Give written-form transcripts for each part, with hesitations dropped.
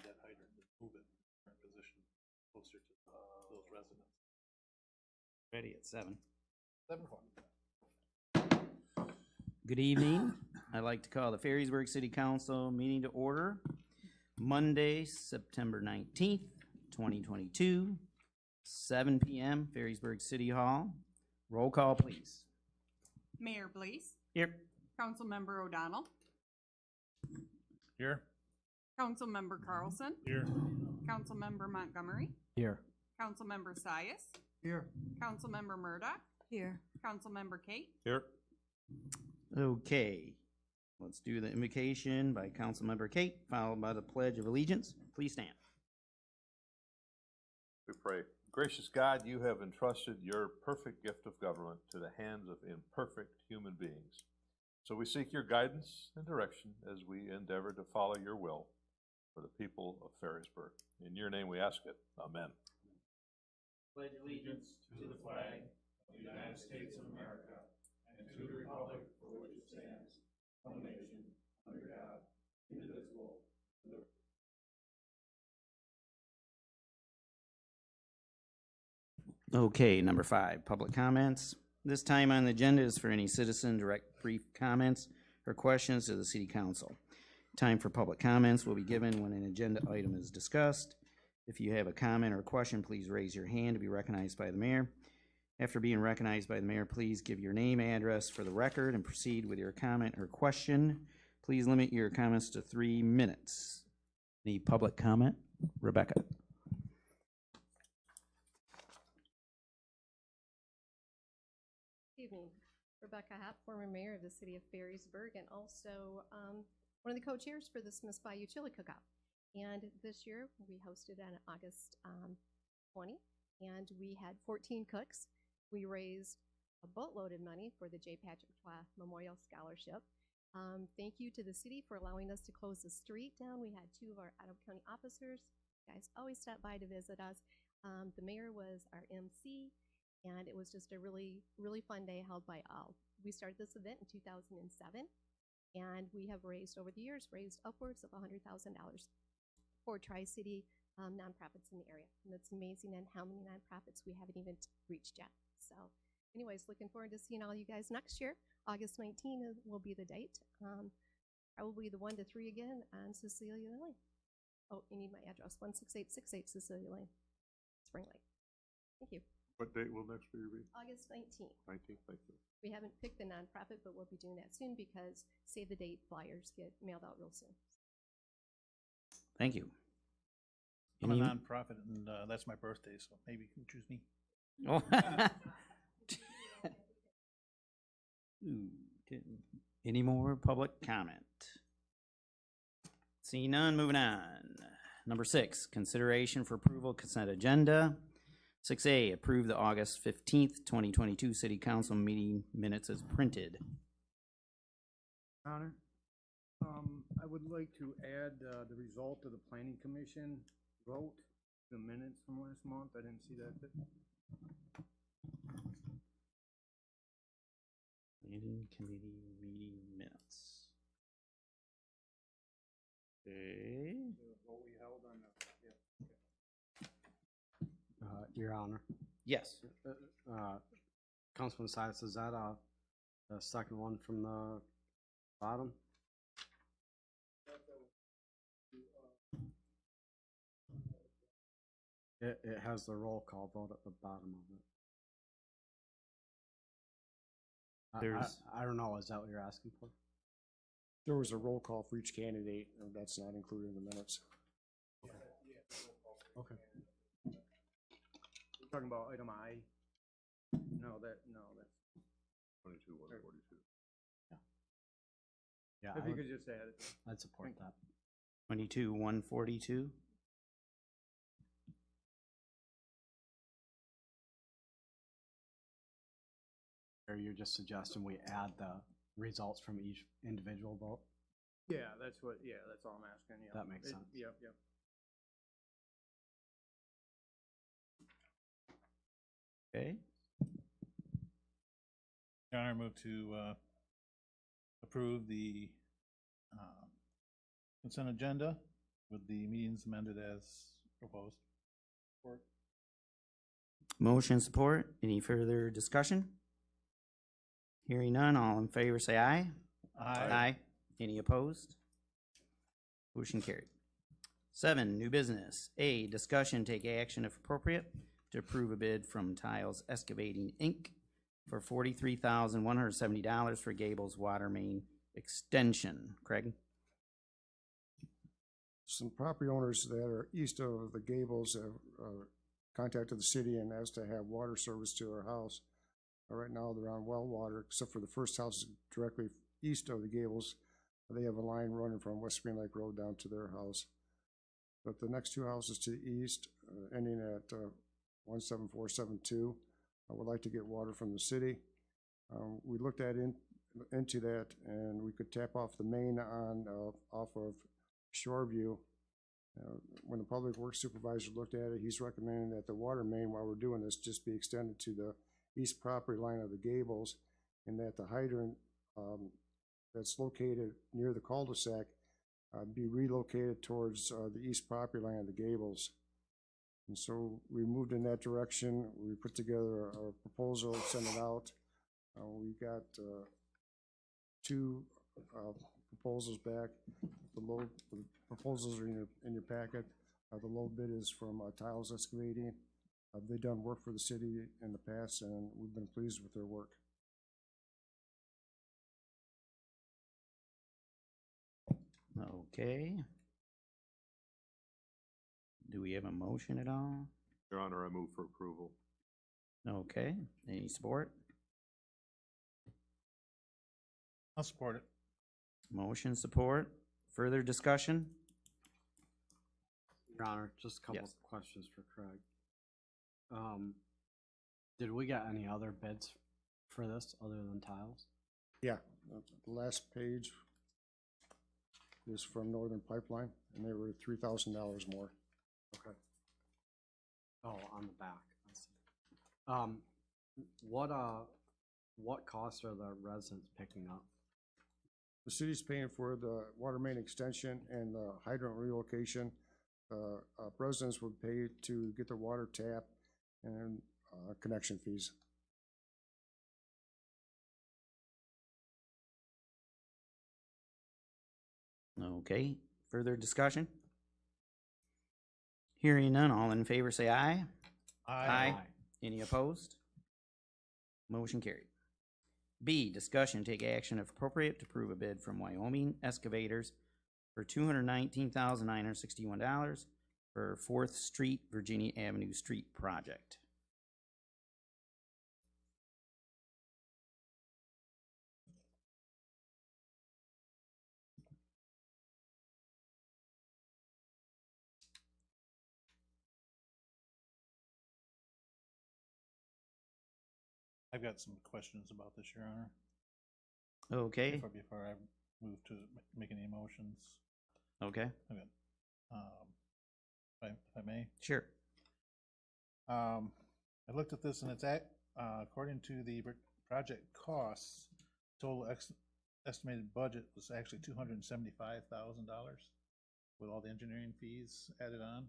the dead hydrant and move it to the current position closer to those residents. Ready at 7. 7 o'clock. Good evening. I'd like to call the Ferrysburg City Council meeting to order. Monday, September 19th, 2022, 7 p.m., Ferrysburg City Hall. Roll call, please. Mayor Blease. Here. Councilmember O'Donnell. Here. Councilmember Carlson. Here. Councilmember Montgomery. Here. Councilmember Sias. Here. Councilmember Murdoch. Here. Councilmember Kate. Here. Okay. Let's do the invocation by Councilmember Kate, followed by the Pledge of Allegiance. Please stand. We pray. Gracious God, you have entrusted your perfect gift of government to the hands of imperfect human beings. So we seek your guidance and direction as we endeavor to follow your will for the people of Ferrysburg. In your name we ask it. Amen. Pledge allegiance to the flag of the United States of America and to the republic for which it stands, one nation, under God, indivisible. Okay, number 5, public comments. This time on the agenda is for any citizen direct brief comments or questions to the City Council. Time for public comments will be given when an agenda item is discussed. If you have a comment or question, please raise your hand to be recognized by the mayor. After being recognized by the mayor, please give your name, address for the record, and proceed with your comment or question. Please limit your comments to 3 minutes. Any public comment? Rebecca. Evening. Rebecca Happ, former mayor of the city of Ferrysburg, and also one of the co-chairs for the Smiths Bayou Chili Cook-Off. And this year we hosted on August 20, and we had 14 cooks. We raised a boatload of money for the J. Patrick Twa Memorial Scholarship. Thank you to the city for allowing us to close the street down. We had 2 of our out-of-county officers. You guys always stop by to visit us. The mayor was our MC. And it was just a really, really fun day held by all. We started this event in 2007, and we have raised, over the years, upwards of $100,000 for Tri-City nonprofits in the area. And it's amazing and how many nonprofits we haven't even reached yet. So anyways, looking forward to seeing all you guys next year. August 19 will be the date. Probably the 1 to 3 again on Cecilia Lane. Oh, you need my address, 16868 Cecilia Lane, Spring Lake. Thank you. What date will next year be? August 19th. 19th, thank you. We haven't picked the nonprofit, but we'll be doing that soon because save the date flyers get mailed out real soon. Thank you. I'm a Any- nonprofit, and that's my birthday, so maybe you can choose me. Oh. Ooh, any more public comment? Seeing none, moving on. Number 6, consideration for approval consent agenda. 6A, approve the August 15th, 2022 City Council meeting minutes as printed. Honor, I would like to add the result of the planning commission vote, the minutes from last month. I didn't see that. Planning committee meeting minutes. Okay. What we held on the, Your Honor, Yes. Councilman Silas, is that the second one from the bottom? It has the roll call vote at the bottom of it. I don't know, is that what you're asking for? There was a roll call for each candidate, and that's not included in the minutes. Okay. we're talking about item I. No, that's 22, 142. Yeah, if you could just add it. I'd support that. 22, 142. Or you're just suggesting we add the results from each individual vote? Yeah, that's all I'm asking. Yeah, That makes sense. Yep. Okay. Your Honor, move to approve the consent agenda with the meetings amended as proposed. Support. Motion support. Any further discussion? Hearing none, all in favor say aye. Aye. Any opposed? Motion carried. 7, new business. A, discussion, take action if appropriate, to approve a bid from Tiles Excavating, Inc. for $43,170 for Gables Water Main Extension. Craig? Some property owners that are east of the Gables have contacted the city and asked to have water service to their house. Right now, they're on well water, except for the first house directly east of the Gables. They have a line running from West Spring Lake Road down to their house. But the next two houses to the east, ending at 17472, would like to get water from the city. We looked into that, and we could tap off the main on off of Shoreview. When the public works supervisor looked at it, he's recommending that the water main, while we're doing this, just be extended to the east property line of the Gables, and that the hydrant that's located near the cul-de-sac be relocated towards the east property line of the Gables. And so we moved in that direction. We put together a proposal, sent it out. We got two proposals back. The proposals are in your packet. The low bid is from Tiles Excavating. They've done work for the city in the past, and we've been pleased with their work. Okay. Do we have a motion at all? Your Honor, I move for approval. Okay. Any support? I'll support it. Motion support. Further discussion? Your Honor, just a couple Yes. of questions for Craig. Did we get any other bids for this other than Tiles? Yeah, the last page is from Northern Pipeline, and they were $3,000 more. Okay. Oh, on the back, I see. What costs are the residents picking up? The city's paying for the water main extension and the hydrant relocation. Residents would pay to get the water tap and connection fees. Okay. Further discussion? Hearing none, all in favor say aye. Any opposed? Motion carried. B, discussion, take action if appropriate to approve a bid from Wyoming Excavators for $219,961 for 4th Street, Virginia Avenue Street project. I've got some questions about this, Your Honor, Okay, before I move to make any motions. okay, If I may. sure. I looked at this and it's according to the project costs, total estimated budget was actually $275,000 with all the engineering fees added on.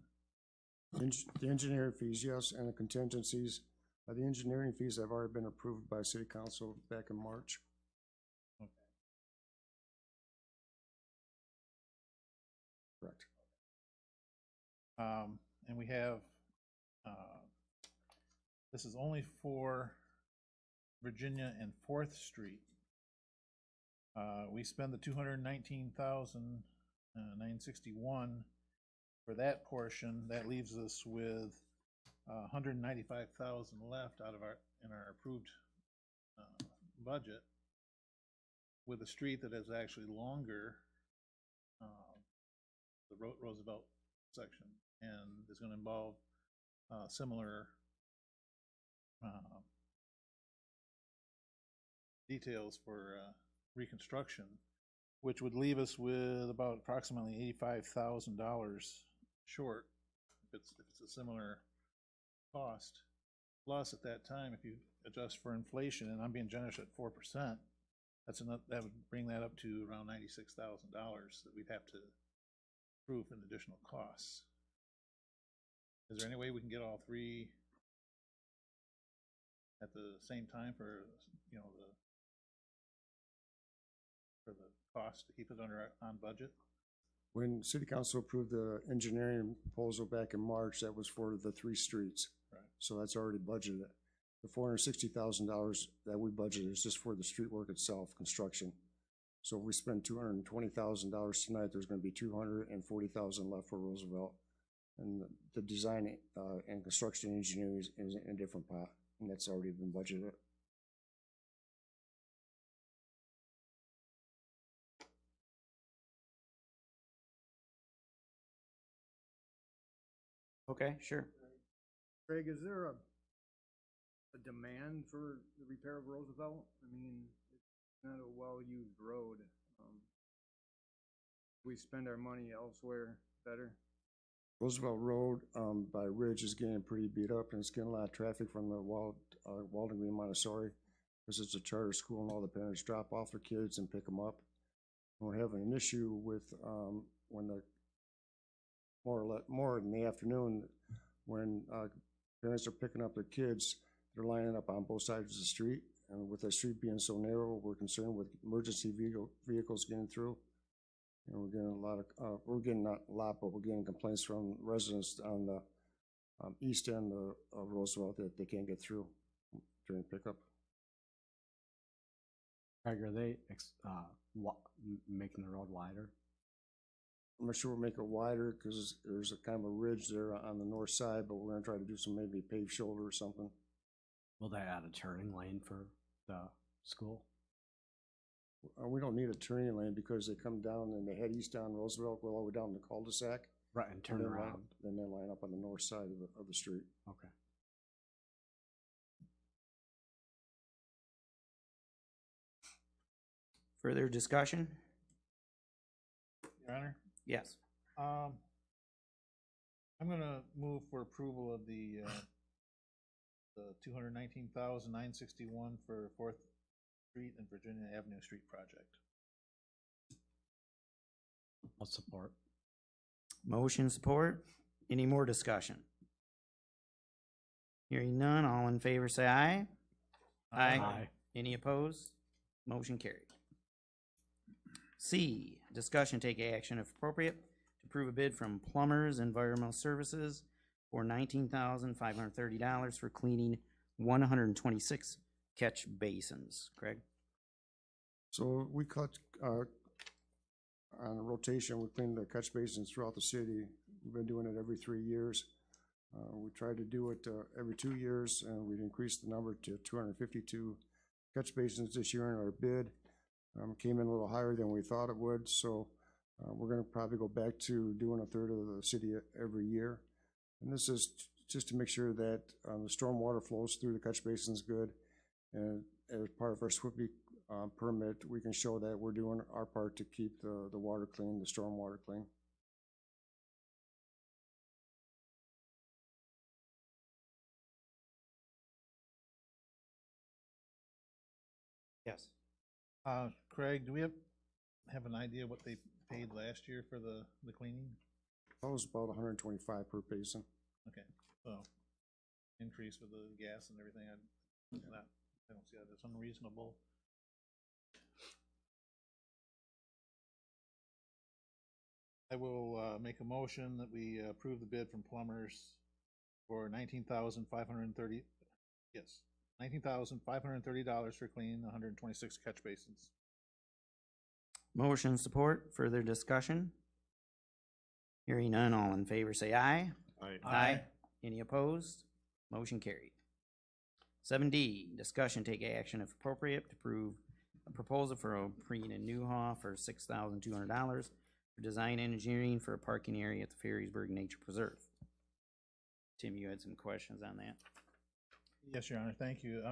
The engineering fees, yes, and the contingencies. The engineering fees have already been approved by City Council back in March. Okay. Correct. And we have, this is only for Virginia and 4th Street. We spend the $219,961 for that portion. That leaves us with $195,000 left out of in our approved budget, with a street that is actually longer, the Roosevelt section, and is going to involve similar details for reconstruction, which would leave us with about approximately $85,000 short if it's a similar cost. Plus, at that time, if you adjust for inflation, and I'm being generous at 4%, that's enough. That would bring that up to around $96,000 that we'd have to proof and additional costs. Is there any way we can get all three at the same time for, you know, for the cost to keep it on budget? When city council approved the engineering proposal back in March, that was for the 3 streets. Right. So that's already budgeted. The $460,000 that we budgeted is just for the street work itself, construction. So if we spend $220,000 tonight, there's gonna be $240,000 left for Roosevelt. And the design, and construction engineering is in a different pot, and that's already been budgeted. Okay, sure. Craig, is there a demand for the repair of Roosevelt? I mean, it's not a well-used road. We spend our money elsewhere better. Roosevelt Road, by Ridge is getting pretty beat up, and it's getting a lot of traffic from the Walden Green Montessori, because it's a charter school and all the parents drop off their kids and pick them up. And we're having an issue with, when the, more in the afternoon, when, parents are picking up their kids, they're lining up on both sides of the street, and with the street being so narrow, we're concerned with emergency vehicles getting through. And we're getting a lot of, we're getting not a lot, but we're getting complaints from residents on the east end of Roosevelt that they can't get through during pickup. Craig, are they making the road wider? I'm not sure we'll make it wider because there's a kind of a ridge there on the north side, but we're gonna try to do some maybe paved shoulder or something. Will they add a turning lane for the school? We don't need a turning lane because they come down and they head east down Roosevelt, go all the way down the cul-de-sac. Right, and turn around. Then they line up on the north side of the street. Okay. Further discussion? Your Honor? Yes. I'm gonna move for approval of the $219,961 for 4th Street and Virginia Avenue Street project. I'll support. Motion support. Any more discussion? Hearing none, all in favor say aye. Aye. Any opposed? Motion carried. C, discussion take action if appropriate to approve a bid from Plumbers Environmental Services for $19,530 for cleaning 126 catch basins. Craig? So we cut, on a rotation, we clean the catch basins throughout the city. We've been doing it every 3 years. We tried to do it every 2 years, and we'd increased the number to 252 catch basins this year in our bid. Came in a little higher than we thought it would, so we're gonna probably go back to doing a third of the city every year. And this is just to make sure that the storm water flows through the catch basins good. And as part of our SWIPY permit, we can show that we're doing our part to keep the water clean, the storm water clean. Yes. Craig, do we have an idea what they paid last year for the cleaning? That was about 125 per basin. Okay, so increase with the gas and everything, I don't see that as unreasonable. I will make a motion that we approve the bid from Plumbers for $19,530. Yes, $19,530 for cleaning 126 catch basins. Motion support. Further discussion? Hearing none, all in favor say aye. Aye. Any opposed? Motion carried. 7D, discussion take action if appropriate to approve a proposal for O'Brien and Newhoff for $6,200 for design engineering for a parking area at the Ferrysburg Nature Preserve. Tim, you had some questions on that? Yes, Your Honor, thank you.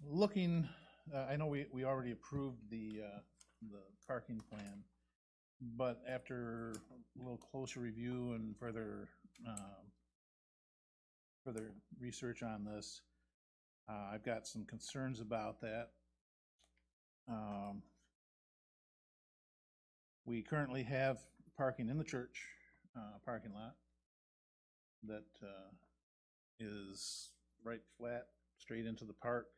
Looking, I know we already approved the parking plan, but after a little closer review and further research on this, I've got some concerns about that. We currently have parking in the church parking lot that is right flat, straight into the park.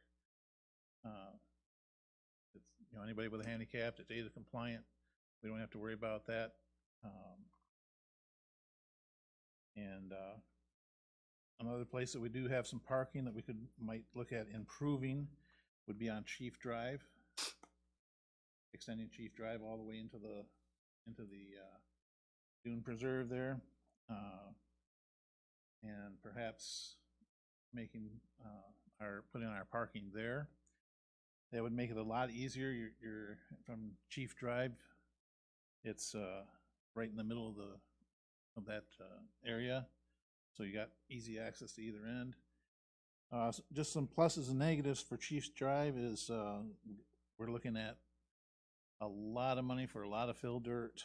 It's, you know, anybody with a handicap, it's ADA compliant. We don't have to worry about that. Another place that we do have some parking that we might look at improving would be on Chief Drive, extending Chief Drive all the way into the Dune Preserve there, and perhaps making putting our parking there. That would make it a lot easier. You're from Chief Drive. It's right in the middle of that area, so you got easy access to either end. Just some pluses and negatives for Chief's Drive is we're looking at a lot of money for a lot of fill dirt,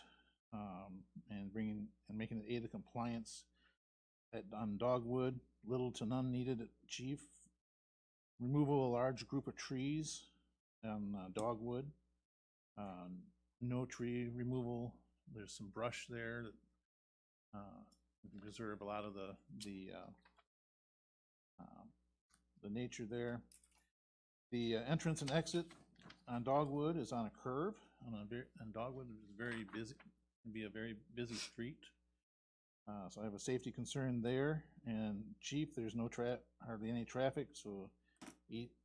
and making it ADA compliance on Dogwood. Little to none needed at Chief. Removal of a large group of trees on Dogwood. No tree removal. There's some brush there that we can preserve a lot of the nature there. The entrance and exit on Dogwood is on a curve. And Dogwood is very busy. Can be a very busy street. So I have a safety concern there. And Chief, there's hardly any traffic, so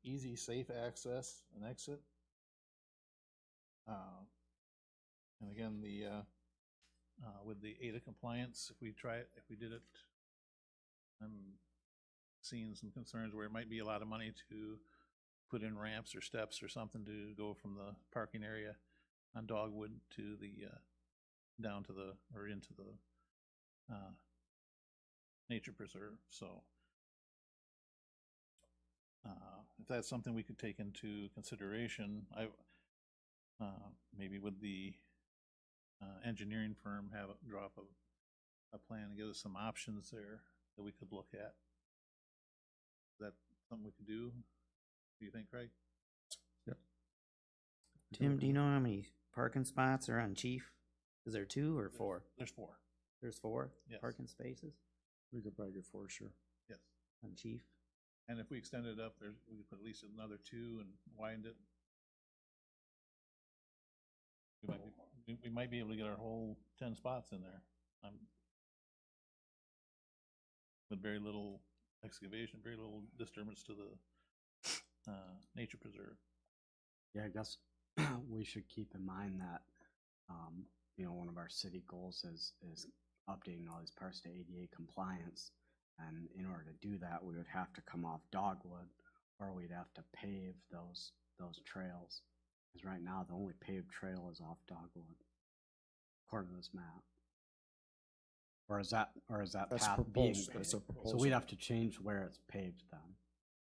easy, safe access and exit. And again, with the ADA compliance, if we did it, I'm seeing some concerns where it might be a lot of money to put in ramps or steps or something to go from the parking area on Dogwood to the down to the or into the nature preserve. So if that's something we could take into consideration, maybe with the engineering firm draw up a plan and give us some options there that we could look at. Is that something we could do? Do you think, Craig? Yep. Tim, do you know how many parking spots are on Chief? Is there 2 or 4? There's 4. There's 4 Yes. parking spaces We could probably get 4, sure. Yes. on Chief. And if we extend it up, we could put at least another 2 and widened it. We might be able to get our whole 10 spots in there. With very little excavation, very little disturbance to the nature preserve. Yeah, I guess we should keep in mind that, you know, one of our city goals is updating all these parks to ADA compliance. And in order to do that, we would have to come off Dogwood, or we'd have to pave those trails. Because right now, the only paved trail is off Dogwood, according to this map. Or is that That's path being proposed. paved? That's a So proposal. we'd have to change where it's paved then.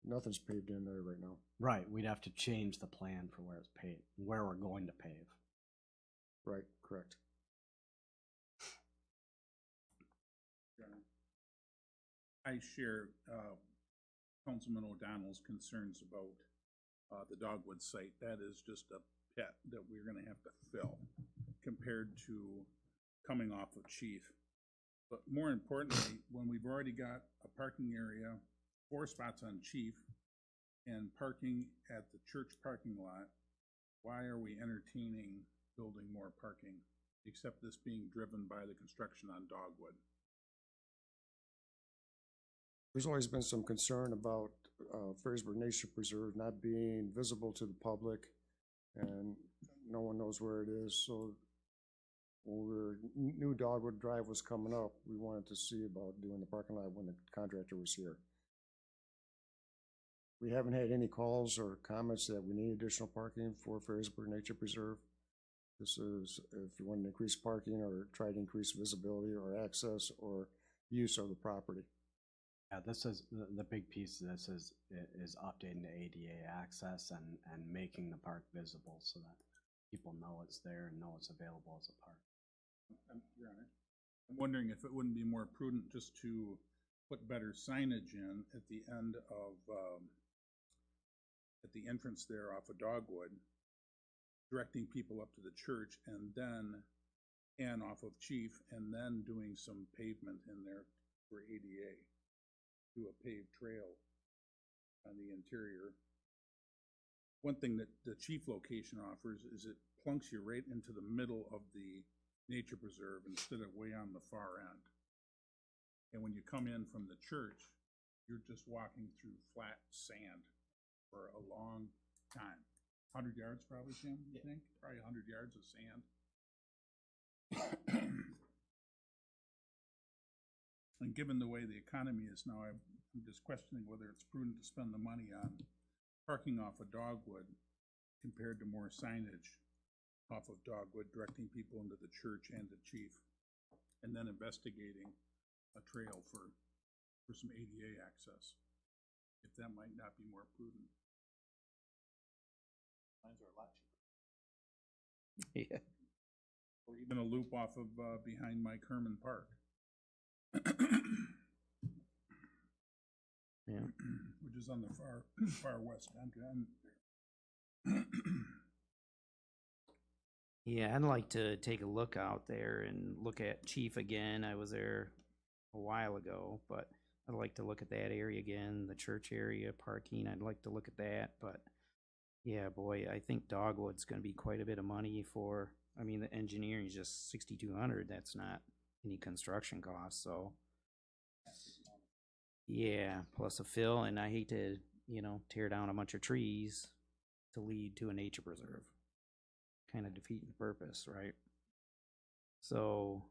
Nothing's paved in there right now. Right, we'd have to change the plan for where it's paved, where we're going to pave. Right, correct. I share Councilman O'Donnell's concerns about the Dogwood site. That is just a pit that we're gonna have to fill compared to coming off of Chief. But more importantly, when we've already got a parking area, 4 spots on Chief, and parking at the church parking lot, why are we entertaining building more parking, except this being driven by the construction on Dogwood? There's always been some concern about Ferrysburg Nature Preserve not being visible to the public, and no one knows where it is. So when new Dogwood Drive was coming up, we wanted to see about doing the parking lot when the contractor was here. We haven't had any calls or comments that we need additional parking for Ferrysburg Nature Preserve. This is if you want to increase parking or try to increase visibility or access or use of the property. Yeah, this is the big piece of this is updating the ADA access and making the park visible so that people know it's there and know it's available as a park. Your Honor, I'm wondering if it wouldn't be more prudent just to put better signage in at the end of, at the entrance there off of Dogwood, directing people up to the church, and then and off of Chief, and then doing some pavement in there for ADA. Do a paved trail on the interior. One thing that the Chief location offers is it plunks you right into the middle of the nature preserve instead of way on the far end. And when you come in from the church, you're just walking through flat sand for a long time. 100 yards probably, Tim, you think? Probably 100 yards of sand. And given the way the economy is now, I'm just questioning whether it's prudent to spend the money on parking off of Dogwood compared to more signage off of Dogwood, directing people into the church and the Chief, and then investigating a trail for some ADA access, if that might not be more prudent. Mines are a lot Yeah. Or even a loop off of, behind Mike Herman Park. Yeah. Which is on the far west end. Yeah, I'd like to take a look out there and look at Chief again. I was there a while ago, but I'd like to look at that area again, the church area, parking. I'd like to look at that, but yeah, boy, I think Dogwood's gonna be quite a bit of money for, I mean, the engineering is just 6,200. That's not any construction costs, so. Yeah, plus a fill, and I hate to, tear down a bunch of trees to lead to a nature preserve. Kind of defeating the purpose, right? So,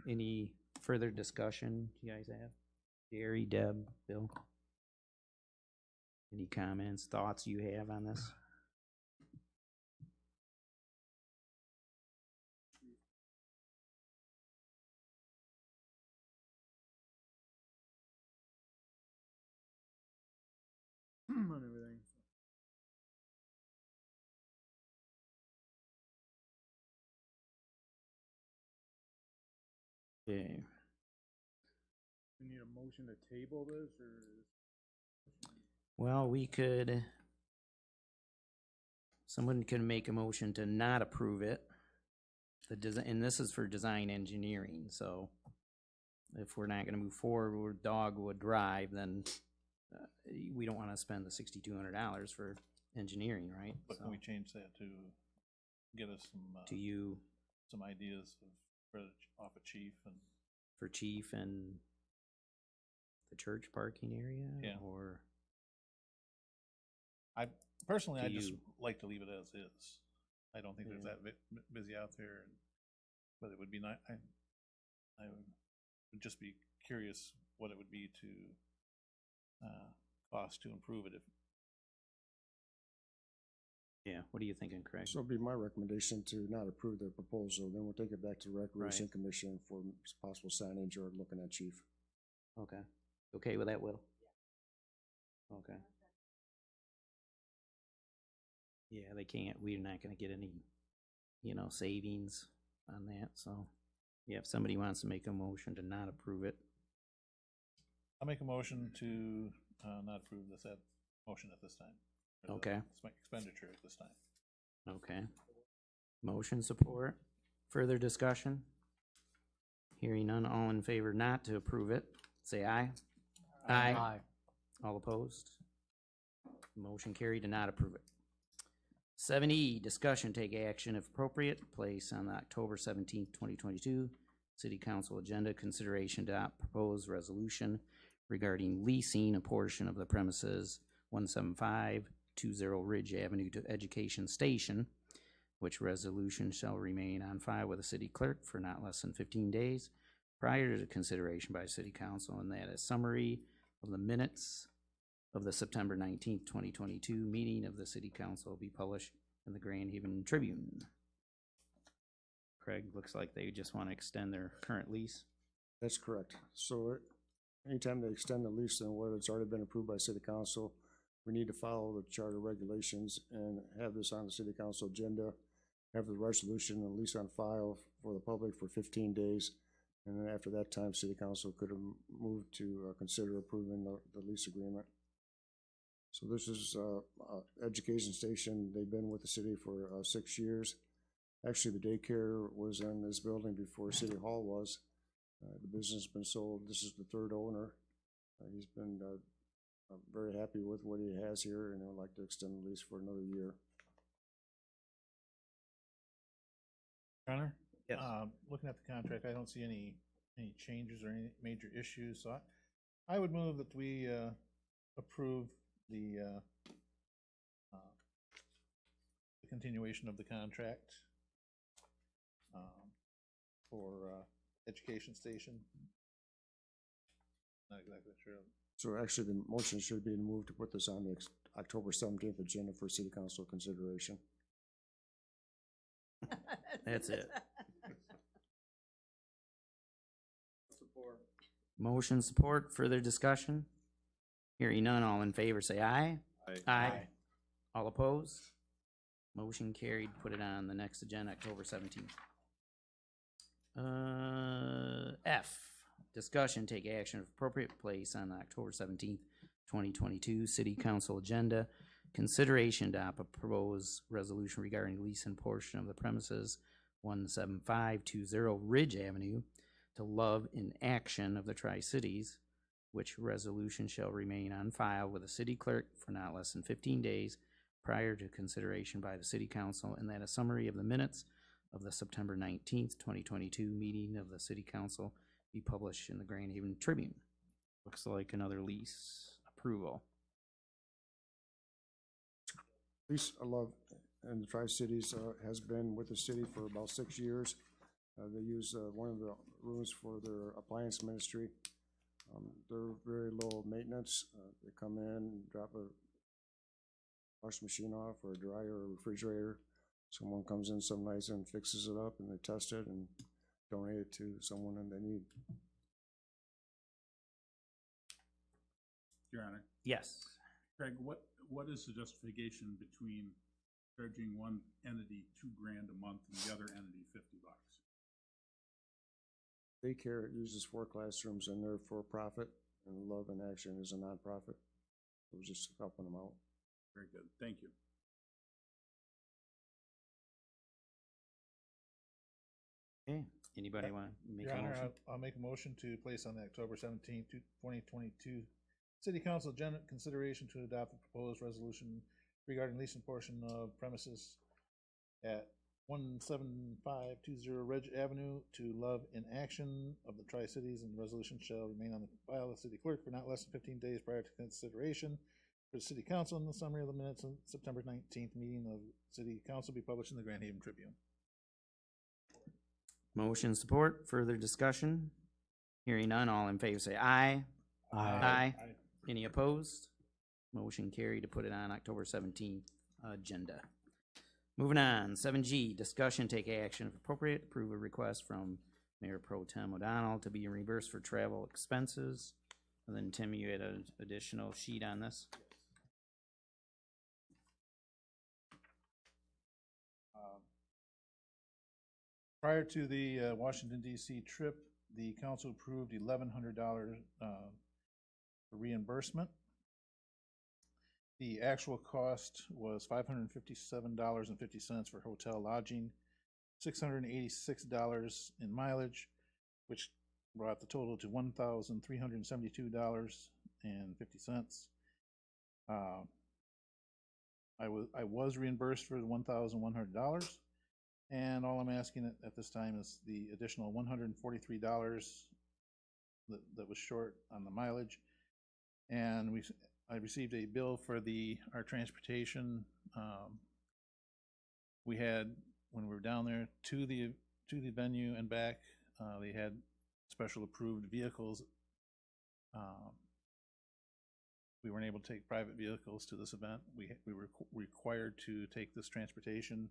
any further discussion you guys have? Jerry, Deb, Bill? Any comments, thoughts you have on this? On everything. Okay. We need a motion to table this, or? Well, someone can make a motion to not approve it. And this is for design engineering, so if we're not gonna move forward with Dogwood Drive, then we don't wanna spend the $6,200 for engineering, right? But can we change that to get us To you, some ideas of off of Chief and for Chief and the church parking area? Yeah. Or, personally, Do I just you- like to leave it as is. I don't think there's Yeah. that busy out there, but it would be nice. I would just be curious what it would be to cost to improve it. yeah, what are you thinking, Craig? So it'd be my recommendation to not approve the proposal, then we'll take it back to the Recreation Right. Commission for possible signage or looking at Chief. Okay. Okay with that, Will? Okay. Yeah, they can't, we're not gonna get any, savings on that, so. Yeah, if somebody wants to make a motion to not approve it, I'll make a motion to not approve this motion at this time. or the Okay. Expenditure at this time. okay. Motion support, further discussion? Hearing none, all in favor not to approve it, say aye. Aye. All opposed? Motion carried to not approve it. 7E, discussion, take action if appropriate, place on the October 17th, 2022 City Council agenda, consideration to adopt proposed resolution regarding leasing a portion of the premises 17520 Ridge Avenue to Education Station, which resolution shall remain on file with the city clerk for not less than 15 days prior to consideration by City Council, and that a summary of the minutes of the September 19th, 2022 meeting of the City Council will be published in the Grand Haven Tribune. Craig, looks like they just want to extend their current lease. That's correct. So anytime they extend the lease, then whether it's already been approved by City Council, we need to follow the charter regulations and have this on the City Council agenda, have the resolution and lease on file for the public for 15 days. And then after that time, City Council could have moved to consider approving the lease agreement. So this is Education Station. They've been with the city for 6 years. Actually, the daycare was in this building before City Hall was. The business has been sold. This is the third owner. He's been very happy with what he has here, and I'd like to extend the lease for another year. Connor? Yes. Looking at the contract, I don't see any changes or any major issues, so I would move that we approve the continuation of the contract for education station. Not exactly sure. So actually, the motion should be moved to put this on the October 17th agenda for City Council consideration. That's it. Support. Motion support, further discussion? Hearing none, all in favor say aye. Aye. All opposed? Motion carried, put it on the next agenda, October 17th. F, discussion, take action of appropriate place on the October 17th, 2022 City Council agenda. Consideration to adopt a proposed resolution regarding lease and portion of the premises 17520 Ridge Avenue to Love in Action of the Tri-Cities, which resolution shall remain on file with the city clerk for not less than 15 days prior to consideration by the City Council, and that a summary of the minutes of the September 19th, 2022 meeting of the City Council be published in the Grand Haven Tribune. Looks like another lease approval. Lease Love in the Tri-Cities has been with the city for about 6 years. They use one of the rooms for their appliance ministry. They're very low maintenance. They come in, drop a wash machine off, or a dryer, or a refrigerator. Someone comes in some nights and fixes it up, and they test it and donate it to someone that they need. Your Honor. Yes. Craig, what is the justification between charging one entity $2,000 a month and the other entity $50? Daycare uses 4 classrooms, and they're for profit, and Love in Action is a nonprofit. It was just helping them out. Very good, thank you. Okay, anybody want to make Your a Honor, motion? I'll make a motion to place on the October 17th, 2022 City Council agenda consideration to adopt the proposed resolution regarding lease and portion of premises at 17520 Ridge Avenue to Love in Action of the Tri-Cities, and the resolution shall remain on the file of the city clerk for not less than 15 days prior to consideration for the City Council, and the summary of the minutes of September 19th meeting of City Council be published in the Grand Haven Tribune. Motion support, further discussion? Hearing none, all in favor say aye. Aye. Any opposed? Motion carried to put it on October 17th agenda. Moving on, 7G, discussion, take action if appropriate, approve a request from Mayor Pro Tem O'Donnell to be reimbursed for travel expenses. And then Tim, you had an additional sheet on this? Prior to the Washington DC trip, the council approved $1,100 for reimbursement. The actual cost was $557.50 for hotel lodging, $686 in mileage, which brought the total to $1,372.50. I was reimbursed for the $1,100, and all I'm asking at this time is the additional $143 that was short on the mileage, and I received a bill for our transportation. We had, when we were down there to the venue and back, they had special approved vehicles. We weren't able to take private vehicles to this event. We were required to take this transportation,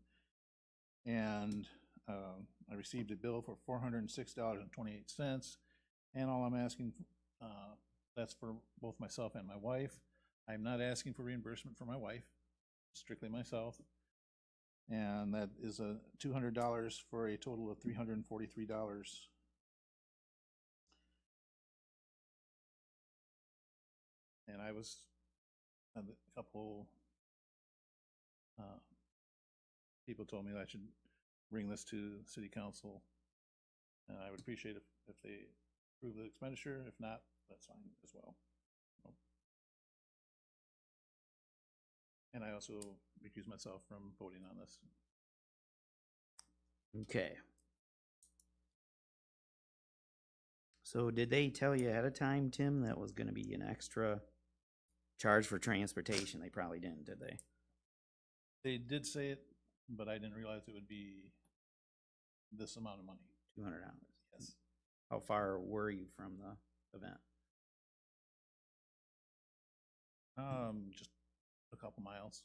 and I received a bill for $406.28, and all I'm asking, that's for both myself and my wife. I'm not asking for reimbursement for my wife, strictly myself. And that is $200 for a total of $343. And I was a couple people told me that I should bring this to city council. And I would appreciate if they approve the expenditure. If not, that's fine as well. And I also recuse myself from voting on this. Okay. So did they tell you ahead of time, Tim, that was gonna be an extra charge for transportation? They probably didn't, did they? They did say it, but I didn't realize it would be this amount of money. $200. Yes. How far were you from the event? Just a couple miles.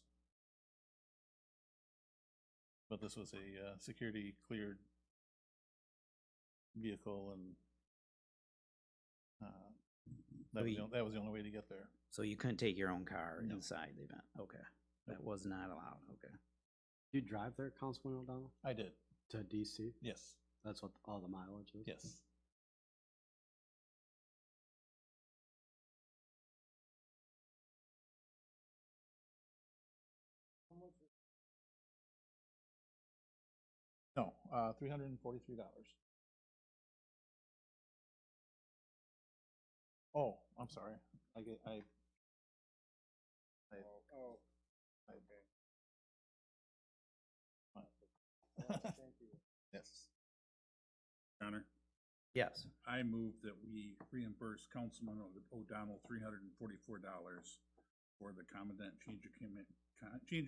But this was a security cleared vehicle, and that was the only way to get there. So you couldn't take your own car No. inside the event? Okay. That was not allowed, okay. You drive there, Councilman O'Donnell, I did. to DC? Yes. That's what all the mileage is? Yes. No, $343. Oh, I'm sorry. I get, I. Oh, Yes. Connor, Yes. I move that we reimburse Councilman O'Donnell $344 for the commandant change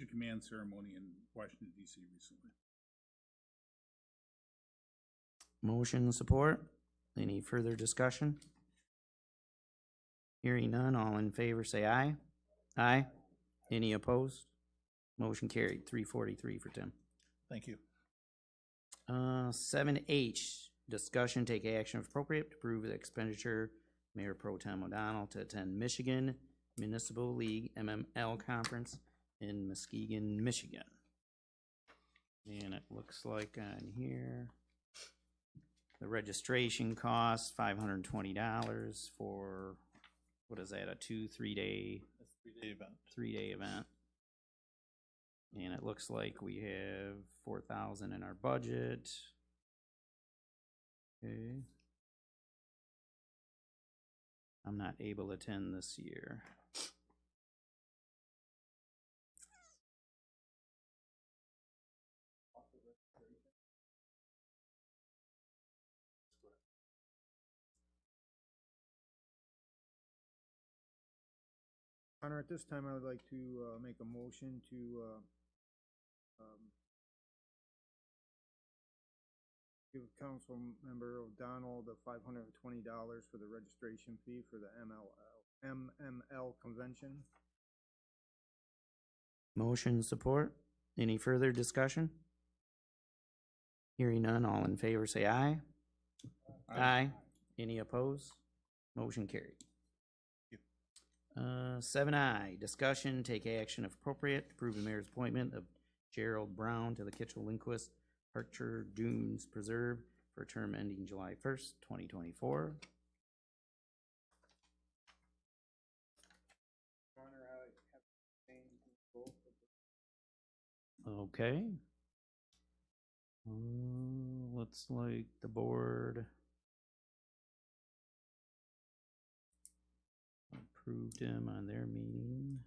of command ceremony in Washington DC recently. Motion and support. Any further discussion? Hearing none, all in favor say aye. Aye. Any opposed? Motion carried, 343 for Tim. Thank you. 7H, discussion, take action if appropriate to approve the expenditure Mayor Pro Tem O'Donnell to attend Michigan Municipal League MML Conference in Muskegon, Michigan. And it looks like on here, the registration costs $520 for, what is that, a 3-day? It's a 3-day event. 3-day event. And it looks like we have 4,000 in our budget. Okay. I'm not able to attend this year. Connor, at this time, I would like to make a motion to give Council Member O'Donnell the $520 for the registration fee for the MML convention. Motion support. Any further discussion? Hearing none, all in favor say aye. Aye. Any opposed? Motion carried. 7I, discussion, take action if appropriate, to approve the mayor's appointment of Gerald Brown to the Kitchell-Lindquist Archer Dunes Preserve for a term ending July 1st, 2024. Okay. Looks like the board approved him on their meeting.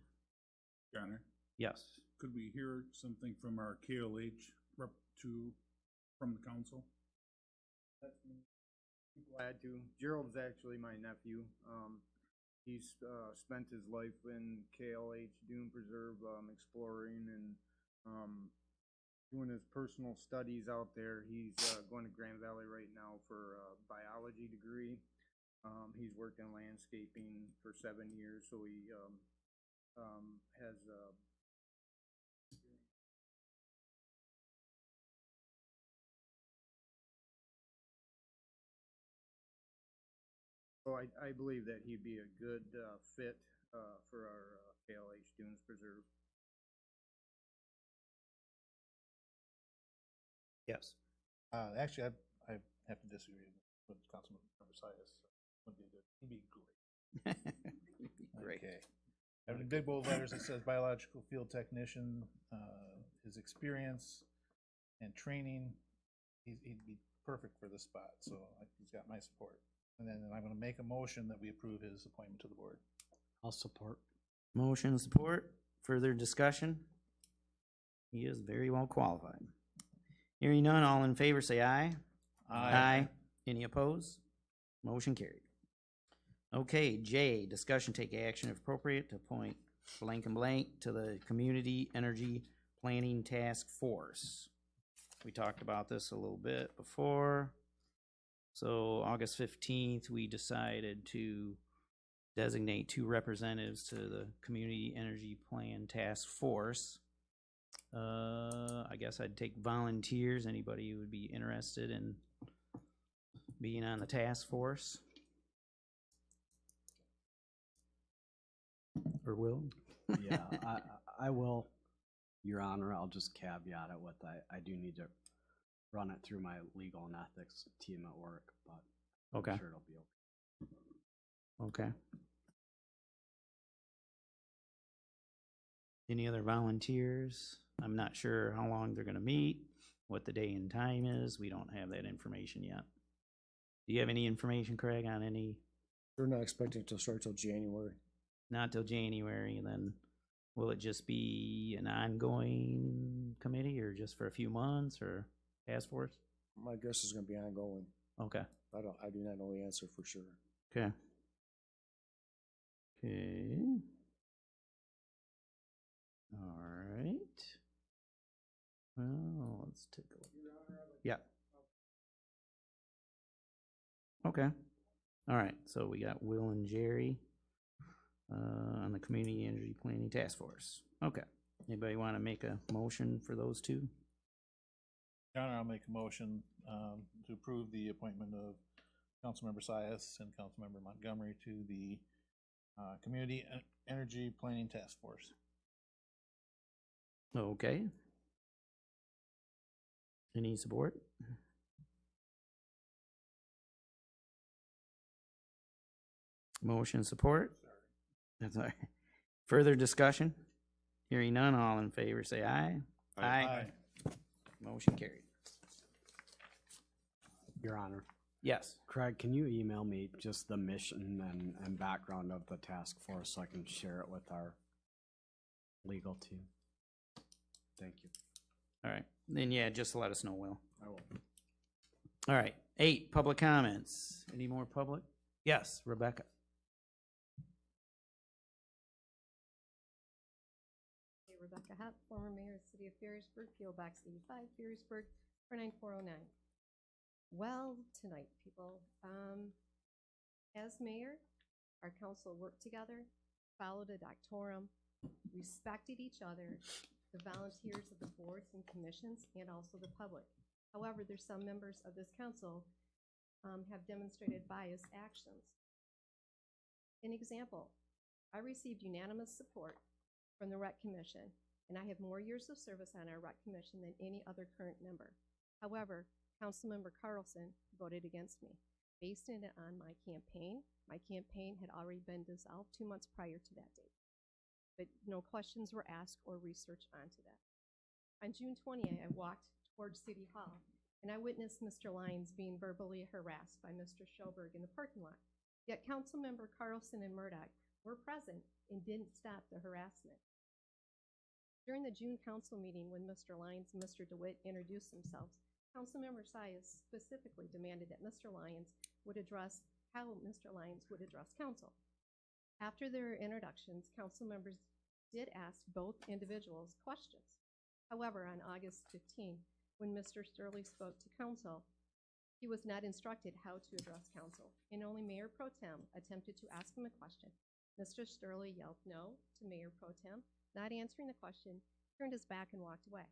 Connor, Yes. could we hear something from our KLH rep from the council? That's me. Glad to. Gerald's actually my nephew. He's spent his life in KLH Dune Preserve, exploring and doing his personal studies out there. He's going to Grand Valley right now for a biology degree. He's worked in landscaping for 7 years, so he has so I believe that he'd be a good fit for our KLH Dunes Preserve. Yes. Actually, I have to disagree with Councilman Sias. Would be good. He'd be great. Great. Okay. In big bold letters, it says biological field technician, his experience and training he'd be perfect for this spot, so he's got my support. And then I'm gonna make a motion that we approve his appointment to the board. I'll support. Motion support, further discussion? He is very well qualified. Hearing none, all in favor say aye. Any opposed? Motion carried. Okay, J, discussion take action if appropriate to appoint blank and blank to the Community Energy Planning Task Force. We talked about this a little bit before. So August 15th, we decided to designate 2 representatives to the Community Energy Plan Task Force. I guess I'd take volunteers, anybody who would be interested in being on the task force. Or will? Yeah, I will, Your Honor. I'll just caveat it with I do need to run it through my legal and ethics team at work, but Okay. I'm sure it'll be okay. Okay. Any other volunteers? I'm not sure how long they're gonna meet, what the day and time is. We don't have that information yet. Do you have any information, Craig, on any? They're not expecting it to start till January. Not till January, and then will it just be an ongoing committee or just for a few months or task force? My guess is gonna be ongoing. Okay. I do not know the answer for sure. Okay. Okay. All right. Well, let's take a look. Yeah. Okay. All right. So we got Will and Jerry on the Community Energy Planning Task Force. Okay. Anybody want to make a motion for those 2? Your Honor, I'll make a motion to approve the appointment of Councilmember Sias and Councilmember Montgomery to the Community Energy Planning Task Force. Okay. Any support? Motion support? That's all right. Further discussion? Hearing none, all in favor say aye. Aye. Motion carried. Your Honor. Yes. Craig, can you email me just the mission and background of the task force so I can share it with our legal team? Thank you. All right. Then, yeah, just let us know, Will. I will. All right. 8, public comments. Any more public? Yes, Rebecca. Hey, Rebecca Hop, former mayor of the city of Ferrysburg, PO Box 85, Ferrysburg, 49409. Well, tonight, people, as mayor, our council worked together, followed a doctorum, respected each other, the volunteers of the boards and commissions, and also the public. However, there's some members of this council have demonstrated biased actions. An example, I received unanimous support from the Rec Commission, and I have more years of service on our Rec Commission than any other current member. However, Councilmember Carlson voted against me, based it on my campaign. My campaign had already been dissolved 2 months prior to that date, but no questions were asked or research onto that. On June 20th, I walked towards City Hall, and I witnessed Mr. Lyons being verbally harassed by Mr. Schoberg in the parking lot. Yet Councilmember Carlson and Murdoch were present and didn't stop the harassment. During the June council meeting, when Mr. Lyons and Mr. DeWitt introduced themselves, Councilmember Sias specifically demanded that Mr. Lyons would address how Mr. Lyons would address council. After their introductions, council members did ask both individuals questions. However, on August 15th, when Mr. Sturley spoke to council, he was not instructed how to address council, and only Mayor Pro Tem attempted to ask him a question. Mr. Sturley yelled no to Mayor Pro Tem, not answering the question, turned his back and walked away.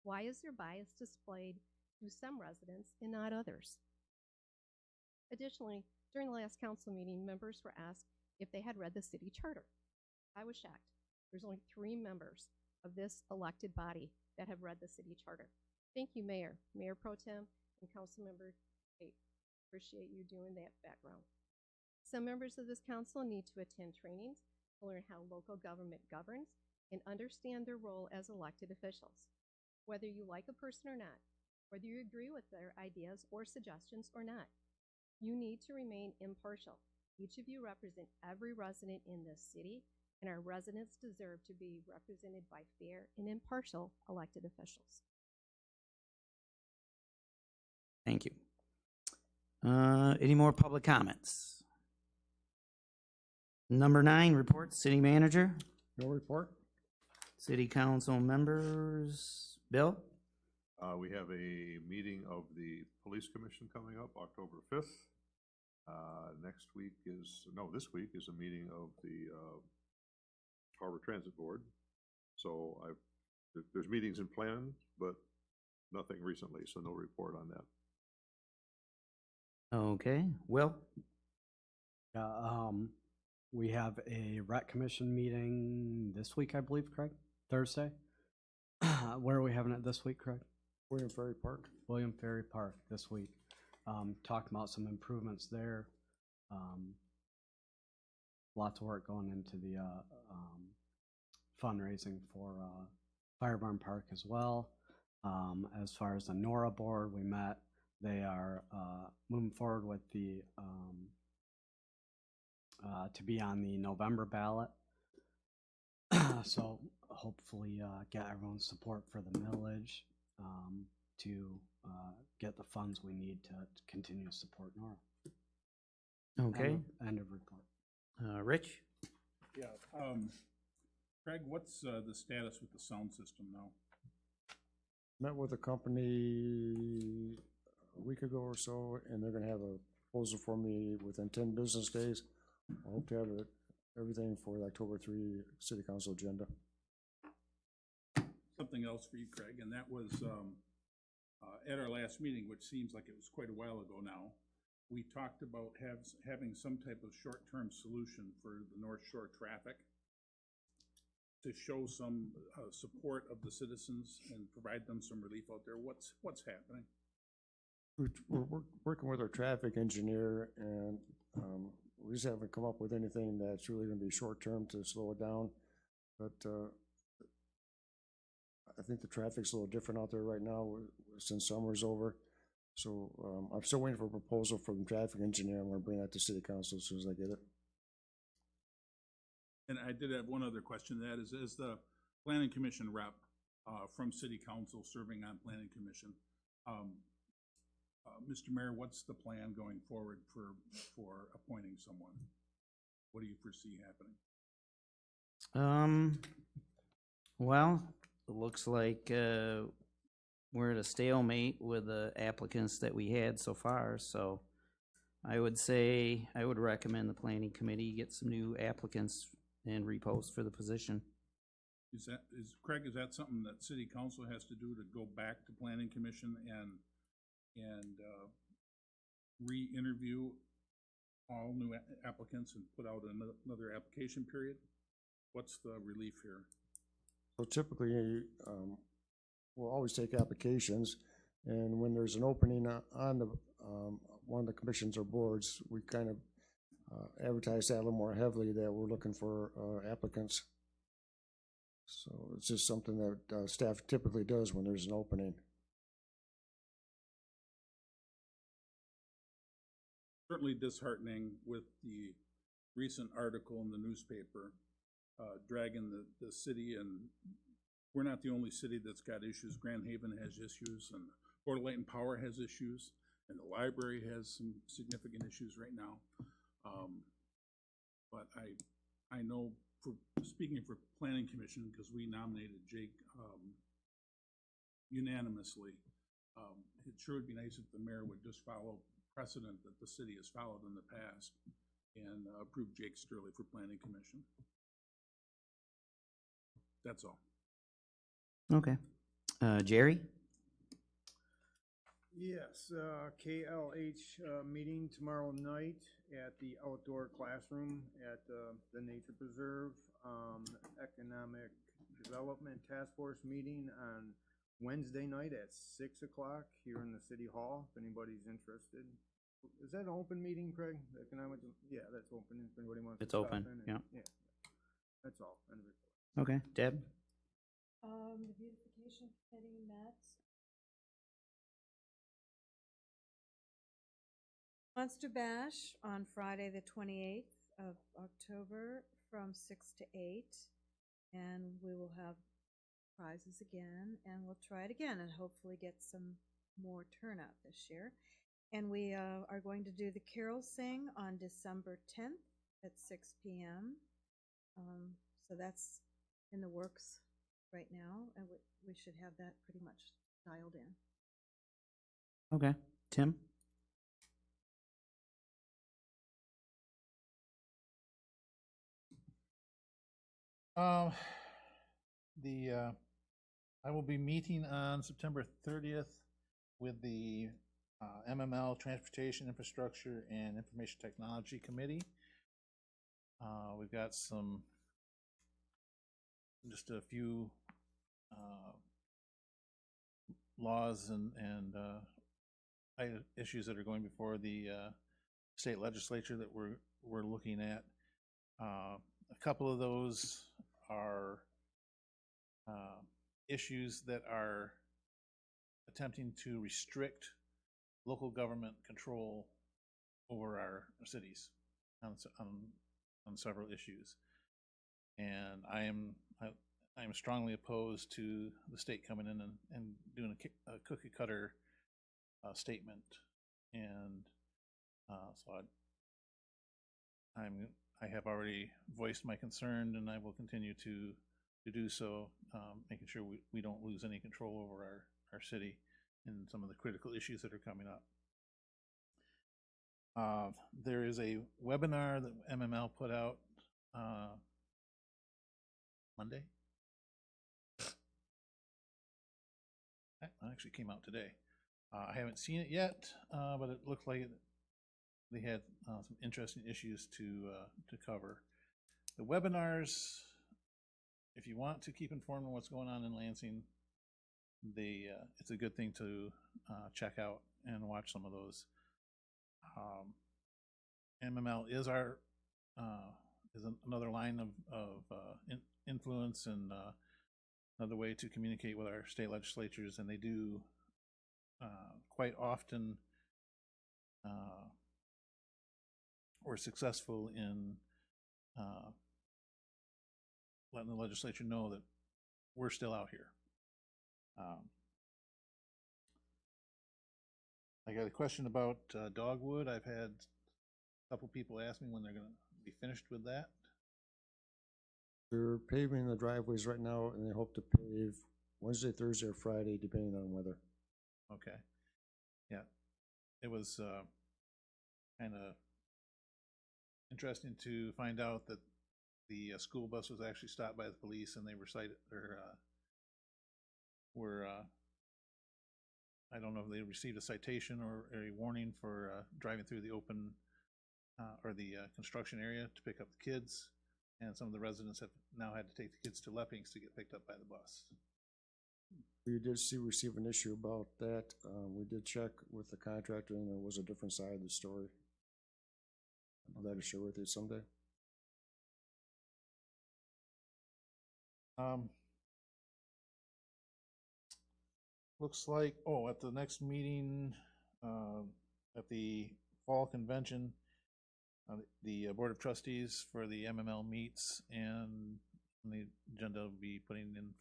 Why is there bias displayed to some residents and not others? Additionally, during the last council meeting, members were asked if they had read the city charter. I was shocked. There's only 3 members of this elected body that have read the city charter. Thank you, Mayor, Mayor Pro Tem, and Councilmember Kate. Appreciate you doing that background. Some members of this council need to attend trainings to learn how local government governs and understand their role as elected officials. Whether you like a person or not, whether you agree with their ideas or suggestions or not. You need to remain impartial. Each of you represent every resident in this city, and our residents deserve to be represented by fair and impartial elected officials. Thank you. Any more public comments? Number 9, report, city manager, No report? city council members. Bill? We have a meeting of the police commission coming up October 5th. This week is a meeting of the Harbor Transit Board. So there's meetings in plan, but nothing recently, so no report on that. Okay, Will? Yeah, we have a rec commission meeting this week, I believe, Craig? Thursday? Where are we having it this week, Craig? William Ferry Park? William Ferry Park this week. Talking about some improvements there. Lots of work going into the fundraising for Fire Barn Park as well. As far as the NORA board, we met. They are moving forward with the to be on the November ballot. So hopefully get everyone's support for the millage to get the funds we need to continue to support NORA. Okay. End of report. Rich? Yeah, Craig, what's the status with the sound system now? Met with a company a week ago or so, and they're gonna have a proposal for me within 10 business days. I hope to have everything for the October 3 city council agenda. Something else for you, Craig, and that was at our last meeting, which seems like it was quite a while ago now. We talked about having some type of short-term solution for the North Shore traffic to show some support of the citizens and provide them some relief out there. What's happening? We're working with our traffic engineer, and we just haven't come up with anything that's really gonna be short-term to slow it down. But I think the traffic's a little different out there right now since summer's over. So I'm still waiting for a proposal from the traffic engineer. I'm gonna bring that to city council as soon as I get it. And I did have one other question. That is, as the planning commission rep from city council serving on planning commission, Mr. Mayor, what's the plan going forward for appointing someone? What do you foresee happening? Well, it looks like we're at a stalemate with the applicants that we had so far, so I would say, I would recommend the planning committee get some new applicants and repost for the position. Craig, is that something that city council has to do, to go back to planning commission and re-interview all new applicants and put out another application period? What's the relief here? So typically, we'll always take applications, and when there's an opening on the one of the commissions or boards, we kind of advertise that a little more heavily that we're looking for applicants. So it's just something that staff typically does when there's an opening. Certainly disheartening with the recent article in the newspaper dragging the city, and we're not the only city that's got issues. Grand Haven has issues, and Port Light and Power has issues, and the library has some significant issues right now. But I know, for speaking for planning commission, because we nominated Jake unanimously, it sure would be nice if the mayor would just follow precedent that the city has followed in the past and approve Jake Sturley for planning commission. That's all. Okay. Jerry? Yes, KLH meeting tomorrow night at the outdoor classroom at the Nature Preserve. Economic Development Task Force meeting on Wednesday night at 6 o'clock here in the City Hall, if anybody's interested. Is that an open meeting, Craig? Economic, yeah, that's open, if anybody wants to It's stop open, in and- yeah. That's all. End of report. Okay. Deb? The beautification committee met Monster Bash on Friday, the 28th of October from 6 to 8. And we will have prizes again, and we'll try it again and hopefully get some more turnout this year. And we are going to do the Carol Sing on December 10th at 6 p.m. So that's in the works right now, and we should have that pretty much dialed in. Okay. Tim? I will be meeting on September 30th with the MML Transportation Infrastructure and Information Technology Committee. We've got just a few laws and issues that are going before the state legislature that we're looking at. A couple of those are issues that are attempting to restrict local government control over our cities on several issues. And I am strongly opposed to the state coming in and doing a cookie cutter statement. And so I have already voiced my concern, and I will continue to do so, making sure we don't lose any control over our city and some of the critical issues that are coming up. There is a webinar that MML put out Monday. That actually came out today. I haven't seen it yet, but it looked like they had some interesting issues to cover. The webinars, if you want to keep informed on what's going on in Lansing, it's a good thing to check out and watch some of those. MML is another line of influence and another way to communicate with our state legislatures, and they do quite often were successful in letting the legislature know that we're still out here. I got a question about dogwood. I've had a couple people ask me when they're going to be finished with that. They're paving the driveways right now, and they hope to pave Wednesday, Thursday, or Friday, depending on weather. Okay. Yeah. It was kind of interesting to find out that the school bus was actually stopped by the police, and they were cited, or I don't know if they received a citation or a warning for driving through the open or the construction area to pick up the kids. And some of the residents have now had to take the kids to Leppings to get picked up by the bus. We did receive an issue about that. We did check with the contractor, and there was a different side of the story. I'll let it share with you someday. Looks like, at the next meeting, at the fall convention, the Board of Trustees for the MML meets, and the agenda will be putting in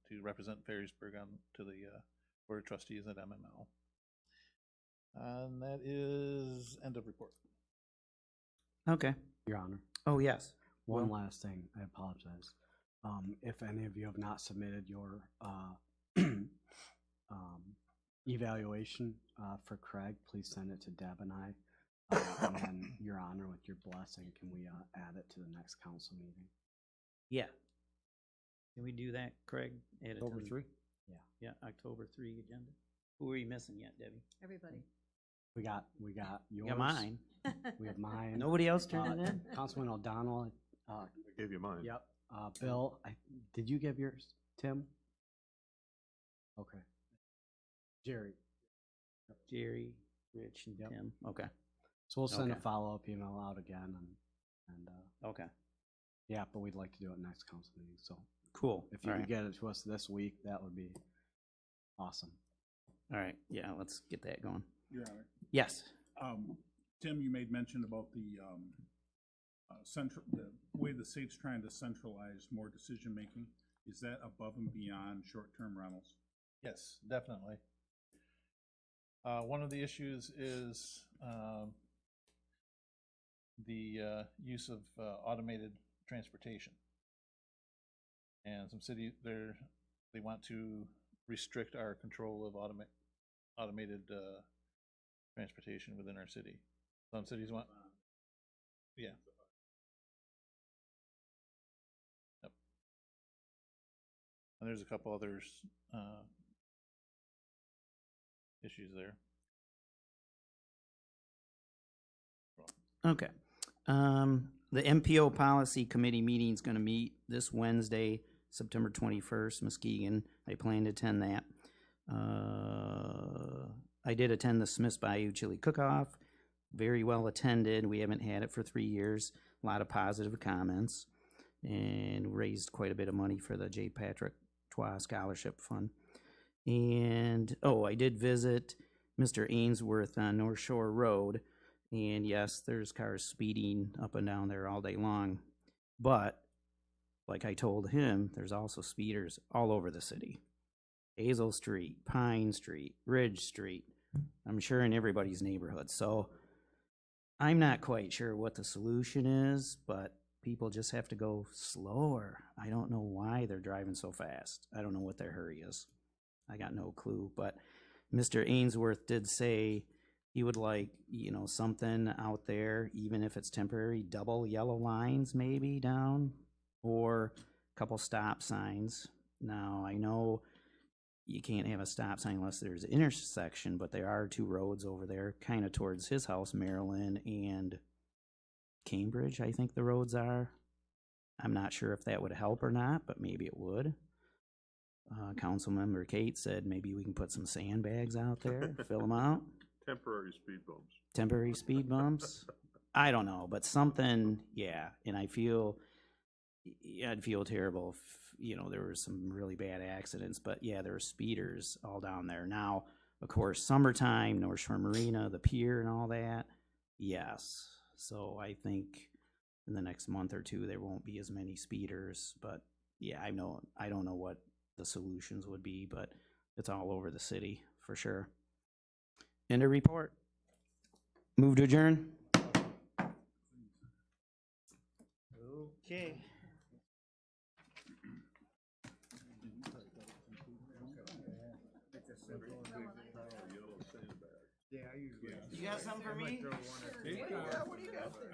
to represent Ferrysburg to the Board of Trustees at MML. And that is end of report. Okay. Your Honor. Oh, yes. One last thing, I apologize. If any of you have not submitted your evaluation for Craig, please send it to Deb and I. And then, Your Honor, with your blessing, can we add it to the next council meeting? Yeah. Can we do that, Craig? Add it to October the- 3? Yeah, October 3 agenda. Who are you missing yet, Debbie? Everybody. We got yours. You got mine. We have mine. Nobody else turned it in? Councilman O'Donnell. I gave you mine. Yep. Bill, did you give yours? Tim? Okay. Jerry. Jerry, Rich, and Yep. Tim. Okay. So we'll send a Okay. follow-up email out again, and Okay. yeah, but we'd like to do it next council meeting. So Cool. if you All could right. get it to us this week, that would be awesome. All right. Yeah, let's get that going. Your Honor. Yes. Tim, you made mention about the the way the state's trying to centralize more decision-making. Is that above and beyond short-term rentals? Yes, definitely. One of the issues is the use of automated transportation. And some cities, they want to restrict our control of automated transportation within our city. Some cities want, yeah. Yep. And there's a couple others issues there. Okay. The MPO Policy Committee meeting is going to meet this Wednesday, September 21st, Muskegon. I plan to attend that. I did attend the Smith's Bayou Chili Cook-Off. Very well attended. We haven't had it for 3 years. A lot of positive comments, and raised quite a bit of money for the J. Patrick Twa Scholarship Fund. And, I did visit Mr. Ainsworth on North Shore Road. And yes, there's cars speeding up and down there all day long. But, like I told him, there's also speeders all over the city. Hazel Street, Pine Street, Ridge Street. I'm sure in everybody's neighborhood. So, I'm not quite sure what the solution is, but people just have to go slower. I don't know why they're driving so fast. I don't know what their hurry is. I got no clue. But Mr. Ainsworth did say he would like, something out there, even if it's temporary, double yellow lines maybe down, or a couple stop signs. Now, I know you can't have a stop sign unless there's an intersection, but there are 2 roads over there, kind of towards his house, Maryland and Cambridge, I think the roads are. I'm not sure if that would help or not, but maybe it would. Councilmember Kate said maybe we can put some sandbags out there, fill them out. Temporary speed bumps. Temporary speed bumps. I don't know, but something, yeah. And I'd feel terrible if, there were some really bad accidents, but yeah, there were speeders all down there. Now, of course, summertime, North Shore Marina, the pier and all that, yes. So I think in the next month or 2, there won't be as many speeders, but yeah, I don't know what the solutions would be, but it's all over the city for sure. End of report. Move to adjourn. Okay. Yeah, I usually. You got something for me? Yeah, what do you got there?